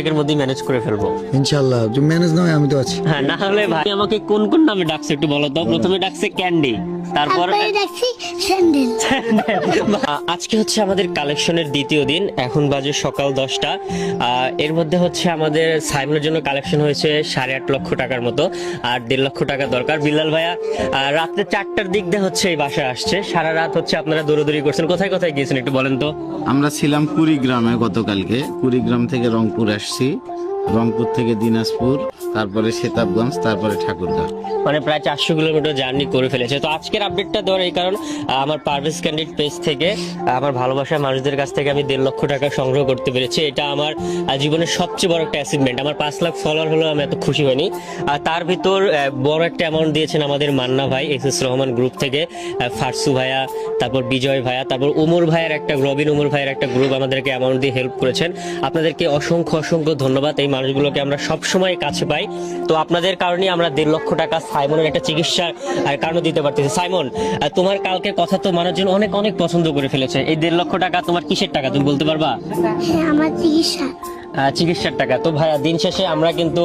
এর মধ্যে ম্যানেজ করে ফেলবো ইনশাআল্লাহ। যদি ম্যানেজ না হয় আমি তো আছি। হ্যাঁ, না হলে ভাই আমাকে কোন কোন নামে ডাকছে একটু বলো তো। প্রথমে ডাকছে ক্যান্ডি, তারপর দেখছি স্যান্ডেল। আজকে হচ্ছে আমাদের কালেকশনের দ্বিতীয় দিন, এখন বাজে সকাল 10টা। এর মধ্যে হচ্ছে আমাদের সাইমনের জন্য কালেকশন হয়েছে 8.5 লক্ষ টাকার মতো, আর 1.5 লক্ষ টাকা দরকার। বিল্লাল ভাইয়া রাত্রে 4টার দিক দিয়ে হচ্ছে এই বাসায় আসছে, সারা রাত হচ্ছে আপনারা দৌড়াদৌড়ি করছেন। কোথায় কোথায় গিয়েছেন একটু বলেন তো। আমরা ছিলাম কুড়িগ্রামে গতকালকে, কুড়িগ্রাম থেকে রংপুর আসছি, রংপুর থেকে দিনাজপুর, তারপরে সেতাবগঞ্জ, তারপরে ঠাকুরগাঁও। মানে প্রায় 400 কিলোমিটার জার্নি করে ফেলেছে। তো আজকের আপডেটটা দেওয়ার এই কারণ, আমার পারভেজ ক্যান্ডিড পেজ থেকে আমার ভালোবাসার মানুষদের কাছ থেকে আমি 1.5 লক্ষ টাকা সংগ্রহ করতে পেরেছি। এটা আমার জীবনের সবচেয়ে বড় একটা অ্যাচিভমেন্ট। আমার 5 লাখ ফলোয়ার হলেও আমি এত খুশি হইনি। আর তার ভিতর বড় একটা অ্যামাউন্ট দিয়েছেন আমাদের মান্না ভাই, এক্সএস রহমান গ্রুপ থেকে, ফারসু ভাইয়া, তারপর বিজয় ভাইয়া, তারপর উমর ভাইয়ের একটা রবিন উমর ভাইয়ের একটা গ্রুপ আমাদেরকে অ্যামাউন্ট দিয়ে হেল্প করেছেন। আপনাদেরকে অসংখ্য অসংখ্য ধন্যবাদ। এই মানুষগুলোকে আমরা সবসময় কাছে পাই। তো আপনাদের কারণে আমরা 1.5 লক্ষ টাকা সাইমনের একটা চিকিৎসার কারণে দিতে পারতেছি। সাইমন, তোমার কালকে কথা তো মানুষজন অনেক অনেক পছন্দ করে ফেলেছে। এই 1.5 লক্ষ টাকা তোমার কিসের টাকা তুমি বলতে পারবা? হ্যাঁ, আমার চিকিৎসা। চিকিৎসার টাকা। তো ভাইয়া দিন শেষে আমরা কিন্তু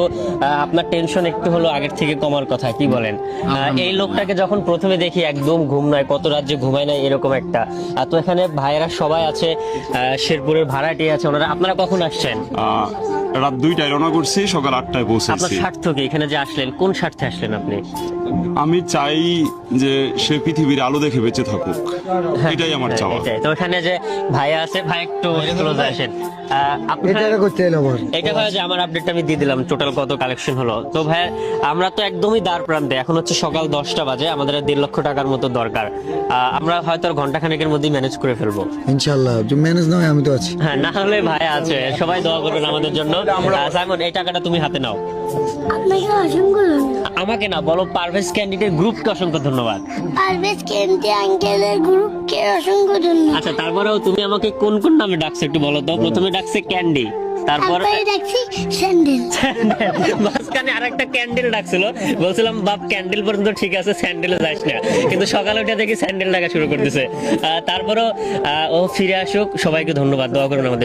আপনার টেনশন একটু হলো আগের থেকে কমার কথা, কি বলেন? এই লোকটাকে যখন প্রথমে দেখি একদম ঘুম নাই, কত রাত যে ঘুমায় নাই এরকম একটা। তো এখানে ভাইয়েরা সবাই আছে, শেরপুরের ভাড়াটি আছে ওনারা। আপনারা কখন আসছেন? রাত 2টায় রওনা করছি, সকাল 8টায় আপনার পৌঁছেছি। স্বার্থ কি এখানে যে আসলেন? কোন স্বার্থে আসলেন আপনি? আমি চাই যে সে পৃথিবীর আলো দেখে বেঁচে থাকুক, এটাই আমার হ্যাঁ, চাওয়া। এটাই। তো এখানে যে ভাইয়া আছে, ভাই একটু ক্লোজ আসেন। এটা করতে এলো আমার। এটা ভাই যে আমার আপডেটটা আমি দিয়ে দিলাম, টোটাল কত কালেকশন হলো। তো ভাই আমরা তো একদমই দ্বার প্রান্তে, এখন হচ্ছে সকাল 10টা বাজে, আমাদের 1.5 লক্ষ টাকার মতো দরকার। আমরা হয়তো আর ঘন্টাখানেকের মধ্যেই ম্যানেজ করে ফেলবো। ইনশাআল্লাহ। যদি ম্যানেজ না হয় আমি তো আছি। হ্যাঁ, না হলে ভাই আছে, সবাই দোয়া করবেন আমাদের জন্য। সাইমন, এই টাকাটা তুমি হাতে নাও। আপনাকে অসংখ্য ধন্যবাদ। আমাকে না বলো, পারভেজ ক্যান্ডিডেট গ্রুপকে অসংখ্য ধন্যবাদ। পারভেজ কেন্দ্রে আঙ্কেলের গ্রুপকে অসংখ্য ধন্যবাদ। আচ্ছা, তারপরেও তুমি আমাকে কোন কোন নামে ডাকছো একটু বলো তো। প্রথমে ডাকছে ক্যান্ডি, তারপর দেখছি স্যান্ডেল। মাঝখানে আরেকটা ক্যান্ডেল ডাকছিল, বলছিলাম বাপ ক্যান্ডেল পর্যন্ত ঠিক আছে, স্যান্ডেলে যাস না, কিন্তু সকালে উঠে দেখি স্যান্ডেল ডাকা শুরু করতেছে। তারপরও ও ফিরে আসুক। সবাইকে ধন্যবাদ, দোয়া করুন আমাদের।